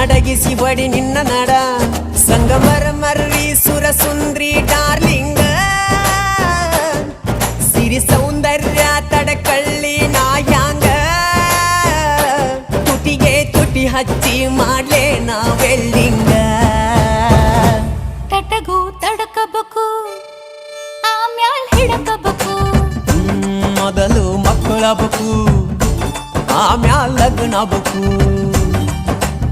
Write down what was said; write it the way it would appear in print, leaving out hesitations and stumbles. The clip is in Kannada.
ಅಡಗಿಸಿ ಬಡಿ ನಿನ್ನ ನಡ ಸಂಗಮರ ಮರ್ರಿ ಸುರ ಸುಂದ್ರಿ ಡಾರ್ಲಿಂಗ ಸಿರಿ ಸೌಂದರ್ಯ ತಡಕಳ್ಳಿ ನಾಯಾಂಗ ತುಟಿಗೆ ತುಟಿ ಹಚ್ಚಿ ಮಾಡ್ಲೇ ನಾ ವೆಲ್ಡಿಂಗ ತಟಗೂ ತಡಕಬೇಕು ಆಮ್ಯಾಲ್ ಹಿಡಕಬೇಕು ಮೊದಲು ಮಕ್ಕಳಬೇಕು ಆಮ್ಯಾಲ್ ಲಗ್ನ ಬೇಕು